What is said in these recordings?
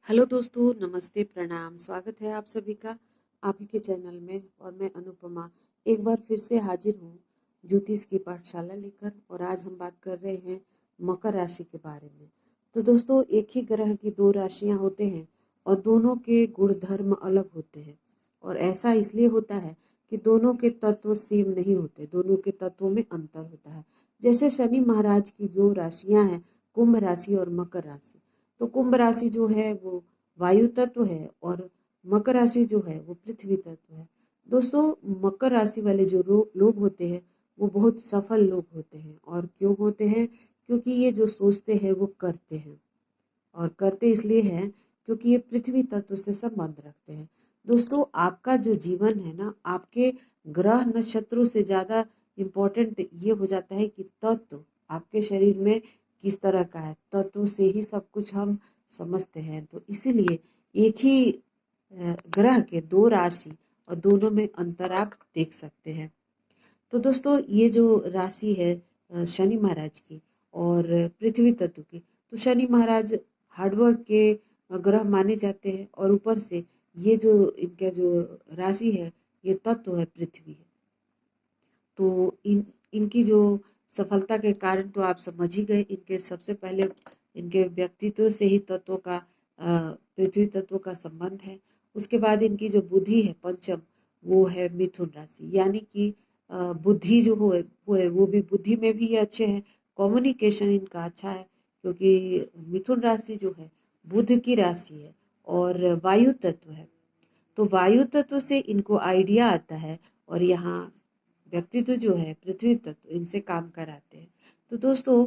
Hello दोस्तों, नमस्ते, प्रणाम। स्वागत है आप सभी का आप ही के चैनल में। और मैं अनुपमा एक बार फिर से हाजिर हूँ ज्योतिष की पाठशाला लेकर। और आज हम बात कर रहे हैं मकर राशि के बारे में। तो दोस्तों, एक ही ग्रह की दो राशियां होते हैं और दोनों के गुण धर्म अलग होते हैं। और ऐसा इसलिए होता है कि दोनों के तत्व सेम नहीं होते, दोनों के तत्वों में अंतर होता है। जैसे शनि महाराज की दो राशियां हैं, कुंभ राशि और मकर राशि। तो कुंभ राशि जो है वो वायु तत्व है और मकर राशि जो है वो पृथ्वी तत्व है। दोस्तों, मकर राशि वाले जो लोग होते हैं वो बहुत सफल लोग होते हैं। और क्यों होते हैं? क्योंकि ये जो सोचते हैं वो करते हैं। और करते इसलिए हैं क्योंकि ये पृथ्वी तत्व से संबंध रखते हैं। दोस्तों, आपका जो जीवन है ना, आपके ग्रह नक्षत्रों से ज्यादा इम्पोर्टेंट ये हो जाता है कि तत्व आपके शरीर में किस तरह का है। तत्व से ही सब कुछ हम समझते हैं। तो इसीलिए एक ही ग्रह के दो राशि और दोनों में अंतर आप देख सकते हैं। तो दोस्तों, ये जो राशि है शनि महाराज की और पृथ्वी तत्व की, तो शनि महाराज हार्डवर्क के ग्रह माने जाते हैं। और ऊपर से ये जो इनका जो राशि है, ये तत्व है पृथ्वी है। तो इनकी जो सफलता के कारण तो आप समझ ही गए। इनके सबसे पहले इनके व्यक्तित्व से ही तत्वों का पृथ्वी तत्व का संबंध है। उसके बाद इनकी जो बुद्धि है पंचम, वो है मिथुन राशि। यानी कि बुद्धि जो वो भी बुद्धि में भी ये अच्छे हैं। कम्युनिकेशन इनका अच्छा है क्योंकि मिथुन राशि जो है बुध की राशि है और वायु तत्व है। तो वायु तत्व से इनको आइडिया आता है। और यहाँ व्यक्तित्व जो है पृथ्वी तत्व, इनसे काम कराते हैं। तो दोस्तों,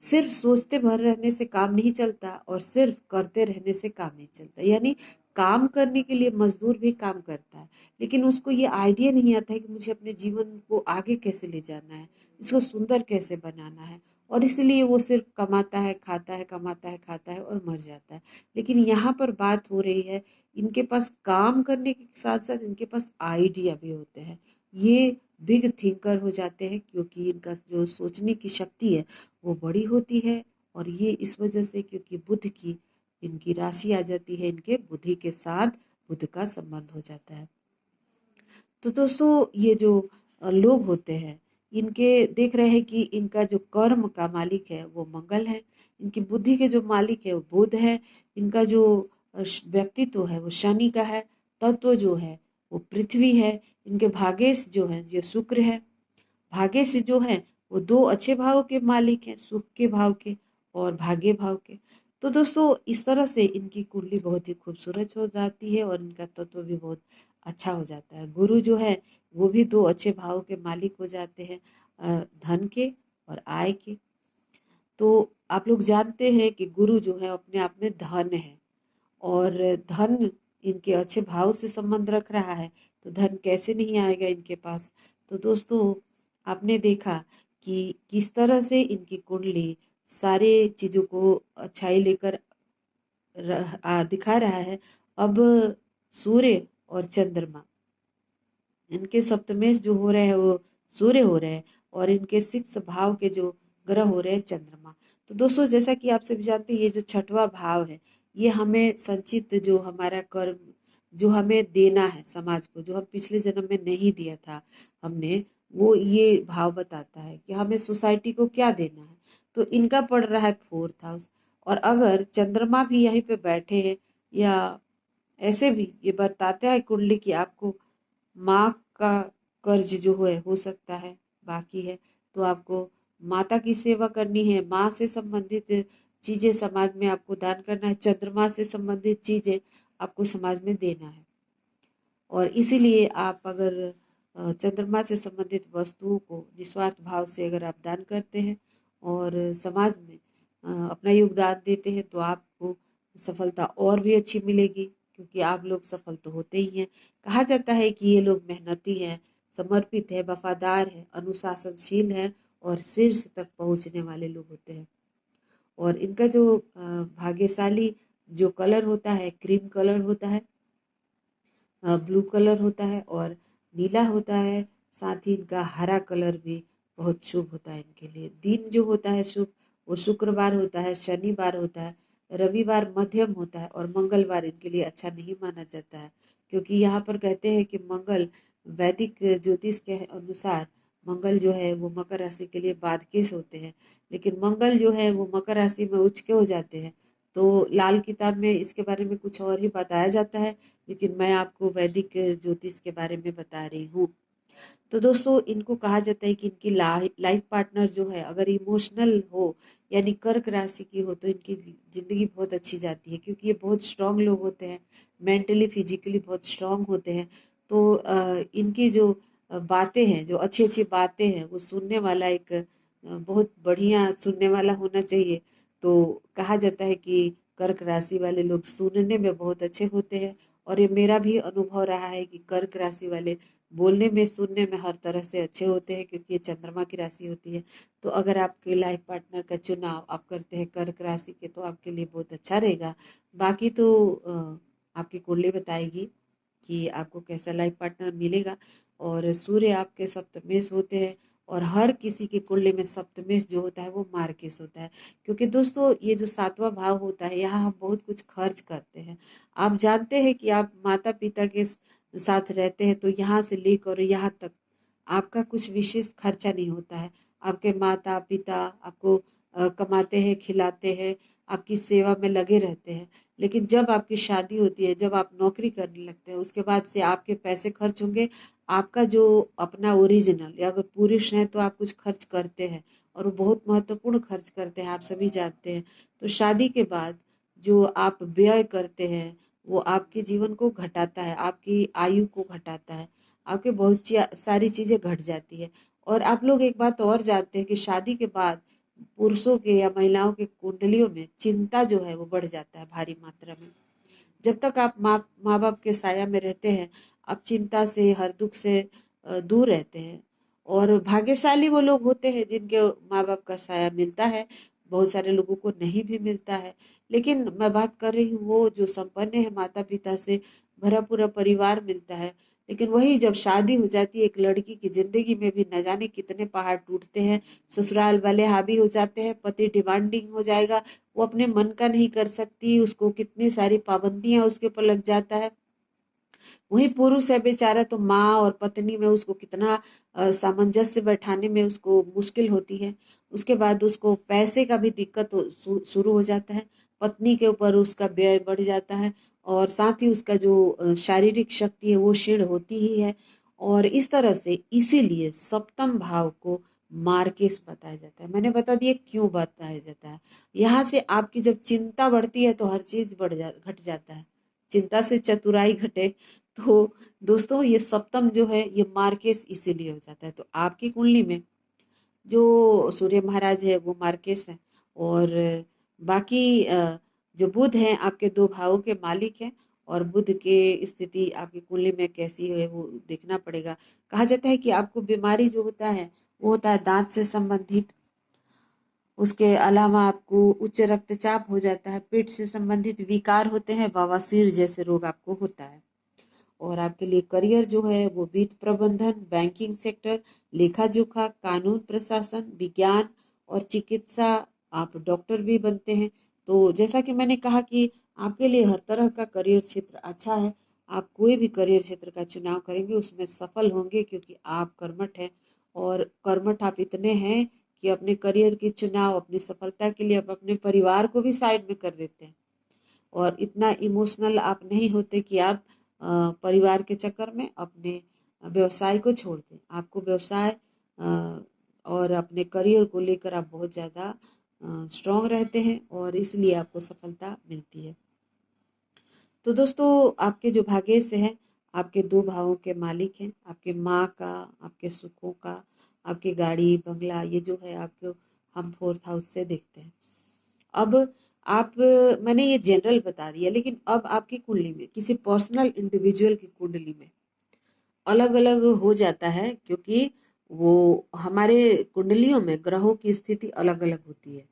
सिर्फ सोचते भर रहने से काम नहीं चलता और सिर्फ करते रहने से काम नहीं चलता। यानी काम करने के लिए मजदूर भी काम करता है, लेकिन उसको ये आइडिया नहीं आता है कि मुझे अपने जीवन को आगे कैसे ले जाना है, इसको सुंदर कैसे बनाना है। और इसलिए वो सिर्फ कमाता है, खाता है, कमाता है, खाता है और मर जाता है। लेकिन यहाँ पर बात हो रही है, इनके पास काम करने के साथ साथ इनके पास आइडिया भी होते हैं। ये बिग थिंकर हो जाते हैं क्योंकि इनका जो सोचने की शक्ति है वो बड़ी होती है। और ये इस वजह से क्योंकि बुध की इनकी राशि आ जाती है, इनके बुद्धि के साथ बुध का संबंध हो जाता है। तो दोस्तों, ये जो लोग होते हैं, इनके देख रहे हैं कि इनका जो कर्म का मालिक है वो मंगल है, इनकी बुद्धि के जो मालिक है वो बुध है, इनका जो व्यक्तित्व है वो शनि का है, तत्व जो है वो पृथ्वी है, इनके भागेश जो है ये शुक्र है। भाग्य जो है वो दो अच्छे भाव के मालिक हैं, सुख के भाव के और भाग्य भाव के। तो दोस्तों, इस तरह से इनकी कुंडली बहुत ही खूबसूरत हो जाती है और इनका तत्व भी बहुत अच्छा हो जाता है। गुरु जो है वो भी दो अच्छे भाव के मालिक हो जाते हैं, धन के और आय के। तो आप लोग जानते हैं कि गुरु जो है अपने आप में धन है और धन इनके अच्छे भाव से संबंध रख रहा है। तो धन कैसे नहीं आएगा इनके पास? तो दोस्तों, आपने देखा कि किस तरह से इनकी कुंडली सारे चीजों को अच्छाई लेकर दिखा रहा है। अब सूर्य और चंद्रमा, इनके सप्तमेश जो हो रहे हैं वो सूर्य हो रहे हैं और इनके सिक्स भाव के जो ग्रह हो रहे हैं चंद्रमा। तो दोस्तों, जैसा कि आप सभी जानते हैं, ये जो छठवां भाव है ये हमें संचित जो हमारा कर्म जो हमें देना है समाज को, जो हम पिछले जन्म में नहीं दिया था हमने, वो ये भाव बताता है कि हमें सोसाइटी को क्या देना है। तो इनका पड़ रहा है फोर्थ हाउस। और अगर चंद्रमा भी यहीं पे बैठे हैं या ऐसे भी ये बताते हैं कुंडली की आपको माँ का कर्ज जो है हो सकता है बाकी है, तो आपको माता की सेवा करनी है, माँ से संबंधित चीजें समाज में आपको दान करना है, चंद्रमा से संबंधित चीजें आपको समाज में देना है। और इसीलिए आप अगर चंद्रमा से संबंधित वस्तुओं को निस्वार्थ भाव से अगर आप दान करते हैं और समाज में अपना योगदान देते हैं तो आपको सफलता और भी अच्छी मिलेगी, क्योंकि आप लोग सफल तो होते ही हैं। कहा जाता है कि ये लोग मेहनती हैं, समर्पित है, वफादार है, अनुशासनशील है और शीर्ष तक पहुंचने वाले लोग होते हैं। और इनका जो भाग्यशाली जो कलर होता है क्रीम कलर होता है, ब्लू कलर होता है और नीला होता है। साथ ही इनका हरा कलर भी बहुत शुभ होता है इनके लिए। दिन जो होता है शुभ, वो शुक्रवार होता है, शनिवार होता है, रविवार मध्यम होता है और मंगलवार इनके लिए अच्छा नहीं माना जाता है, क्योंकि यहाँ पर कहते हैं कि मंगल वैदिक ज्योतिष के अनुसार मंगल जो है वो मकर राशि के लिए बाधकेश होते हैं। लेकिन मंगल जो है वो मकर राशि में उच्च के हो जाते हैं। तो लाल किताब में इसके बारे में कुछ और ही बताया जाता है, लेकिन मैं आपको वैदिक ज्योतिष के बारे में बता रही हूँ। तो दोस्तों, इनको कहा जाता है कि इनकी लाइफ पार्टनर जो है अगर इमोशनल हो, यानी कर्क राशि की हो, तो इनकी जिंदगी बहुत अच्छी जाती है, क्योंकि ये बहुत स्ट्रांग लोग होते हैं, मेंटली फिजिकली बहुत स्ट्रांग होते हैं। तो इनकी जो बातें हैं, जो अच्छी अच्छी बातें हैं, वो सुनने वाला एक बहुत बढ़िया सुनने वाला होना चाहिए। तो कहा जाता है कि कर्क राशि वाले लोग सुनने में बहुत अच्छे होते हैं। और ये मेरा भी अनुभव रहा है कि कर्क राशि वाले बोलने में सुनने में हर तरह से अच्छे होते हैं, क्योंकि ये चंद्रमा की राशि होती है। तो अगर आपके लाइफ पार्टनर का चुनाव आप करते हैं कर्क राशि के, तो आपके लिए बहुत अच्छा रहेगा। बाकी तो आपकी कुंडली बताएगी कि आपको कैसा लाइफ पार्टनर मिलेगा। और सूर्य आपके सप्तमेश होते हैं, और हर किसी की कुंडली में सप्तमेश जो होता है वो मार्केश होता है। क्योंकि दोस्तों, ये जो सातवां भाव होता है, यहाँ हम बहुत कुछ खर्च करते हैं। आप जानते हैं कि आप माता पिता के साथ रहते हैं, तो यहाँ से लेकर यहाँ तक आपका कुछ विशेष खर्चा नहीं होता है। आपके माता पिता आपको कमाते हैं, खिलाते हैं, आपकी सेवा में लगे रहते हैं। लेकिन जब आपकी शादी होती है, जब आप नौकरी करने लगते हैं, उसके बाद से आपके पैसे खर्च होंगे। आपका जो अपना ओरिजिनल, या अगर पुरुष हैं तो आप कुछ खर्च करते हैं, और वो बहुत महत्वपूर्ण खर्च करते हैं, आप सभी जानते हैं। तो शादी के बाद जो आप व्यय करते हैं, वो आपके जीवन को घटाता है, आपकी आयु को घटाता है, आपके बहुत सारी चीजें घट जाती है। और आप लोग एक बात और जानते हैं कि शादी के बाद पुरुषों के या महिलाओं के कुंडलियों में चिंता जो है वो बढ़ जाता है भारी मात्रा में। जब तक आप माँ माँ बाप के साया में रहते हैं, आप चिंता से, हर दुख से दूर रहते हैं। और भाग्यशाली वो लोग होते हैं जिनके माँ बाप का साया मिलता है, बहुत सारे लोगों को नहीं भी मिलता है। लेकिन मैं बात कर रही हूँ वो जो संपन्न है, माता पिता से भरा पूरा परिवार मिलता है। लेकिन वही जब शादी हो जाती है, एक लड़की की जिंदगी में भी न जाने कितने पहाड़ टूटते हैं। ससुराल वाले हावी हो जाते हैं, पति डिमांडिंग हो जाएगा, वो अपने मन का नहीं कर सकती, उसको कितनी सारी पाबंदियां उसके ऊपर लग जाता है। वही पुरुष है बेचारा, तो माँ और पत्नी में उसको कितना सामंजस्य बैठाने में उसको मुश्किल होती है। उसके बाद उसको पैसे का भी दिक्कत शुरू हो जाता है। पत्नी के ऊपर उसका व्यय बढ़ जाता है, और साथ ही उसका जो शारीरिक शक्ति है वो क्षीण होती ही है। और इस तरह से इसीलिए सप्तम भाव को मार्केस बताया जाता है। मैंने बता दिया क्यों बताया जाता है। यहाँ से आपकी जब चिंता बढ़ती है तो हर चीज घट जाता है। चिंता से चतुराई घटे। तो दोस्तों, ये सप्तम जो है ये मार्केस इसीलिए हो जाता है। तो आपकी कुंडली में जो सूर्य महाराज है वो मार्केस है, और बाकी जो बुध है आपके दो भावों के मालिक हैं। और बुध के स्थिति आपकी कुंडली में कैसी है वो देखना पड़ेगा। कहा जाता है कि आपको बीमारी जो होता है वो होता है दांत से संबंधित। उसके अलावा आपको उच्च रक्तचाप हो जाता है, पेट से संबंधित विकार होते हैं, बवासीर जैसे रोग आपको होता है। और आपके लिए करियर जो है वो वित्त प्रबंधन, बैंकिंग सेक्टर, लेखा जोखा, कानून प्रशासन, विज्ञान और चिकित्सा, आप डॉक्टर भी बनते हैं। तो जैसा कि मैंने कहा कि आपके लिए हर तरह का करियर क्षेत्र अच्छा है। आप कोई भी करियर क्षेत्र का चुनाव करेंगे उसमें सफल होंगे, क्योंकि आप कर्मठ हैं। और कर्मठ आप इतने हैं कि अपने करियर के चुनाव, अपनी सफलता के लिए आप अपने परिवार को भी साइड में कर देते हैं। और इतना इमोशनल आप नहीं होते कि आप परिवार के चक्कर में अपने व्यवसाय को छोड़ दें। आपको व्यवसाय और अपने करियर को लेकर आप बहुत ज़्यादा स्ट्रांग रहते हैं, और इसलिए आपको सफलता मिलती है। तो दोस्तों, आपके जो भाग्यश है आपके दो भावों के मालिक हैं। आपके माँ का, आपके सुखों का, आपकी गाड़ी बंगला, ये जो है आपको हम फोर्थ हाउस से देखते हैं। अब आप, मैंने ये जनरल बता दिया, लेकिन अब आपकी कुंडली में किसी पर्सनल इंडिविजुअल की कुंडली में अलग अलग हो जाता है, क्योंकि वो हमारे कुंडलियों में ग्रहों की स्थिति अलग अलग होती है।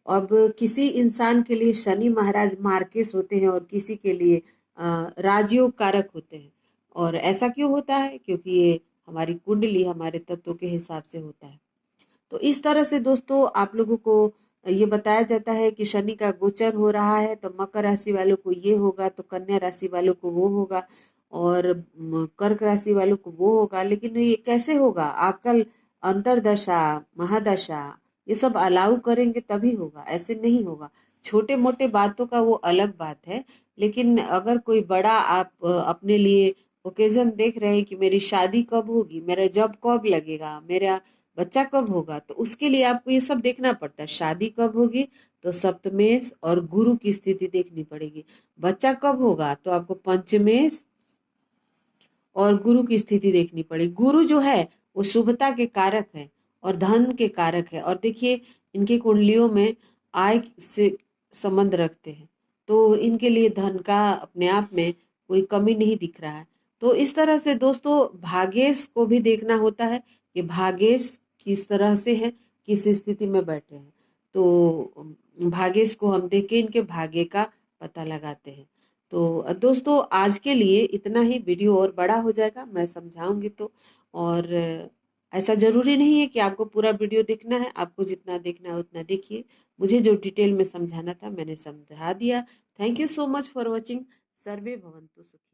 अब किसी इंसान के लिए शनि महाराज मार्केस होते हैं, और किसी के लिए राजयोग कारक होते हैं। और ऐसा क्यों होता है? क्योंकि ये हमारी कुंडली हमारे तत्वों के हिसाब से होता है। तो इस तरह से दोस्तों, आप लोगों को ये बताया जाता है कि शनि का गोचर हो रहा है तो मकर राशि वालों को ये होगा, तो कन्या राशि वालों को वो होगा, और कर्क राशि वालों को वो होगा। लेकिन ये कैसे होगा? अकल, अंतरदशा, महादशा, ये सब अलाउ करेंगे तभी होगा, ऐसे नहीं होगा। छोटे मोटे बातों का वो अलग बात है, लेकिन अगर कोई बड़ा आप अपने लिए ओकेजन देख रहे हैं कि मेरी शादी कब होगी, मेरा जॉब कब लगेगा, मेरा बच्चा कब होगा, तो उसके लिए आपको ये सब देखना पड़ता है। शादी कब होगी तो सप्तमेश और गुरु की स्थिति देखनी पड़ेगी। बच्चा कब होगा तो आपको पंचमेश और गुरु की स्थिति देखनी पड़ेगी। गुरु जो है वो शुभता के कारक है और धन के कारक है, और देखिए इनके कुंडलियों में आय से संबंध रखते हैं, तो इनके लिए धन का अपने आप में कोई कमी नहीं दिख रहा है। तो इस तरह से दोस्तों भाग्येश को भी देखना होता है कि भाग्येश किस तरह से है, किस स्थिति में बैठे हैं। तो भाग्येश को हम देख के इनके भाग्य का पता लगाते हैं। तो दोस्तों आज के लिए इतना ही, वीडियो और बड़ा हो जाएगा मैं समझाऊंगी तो। और ऐसा जरूरी नहीं है कि आपको पूरा वीडियो देखना है, आपको जितना देखना है उतना देखिए। मुझे जो डिटेल में समझाना था मैंने समझा दिया। Thank you so much for watching. सर्वे भवन्तु सुखिनः।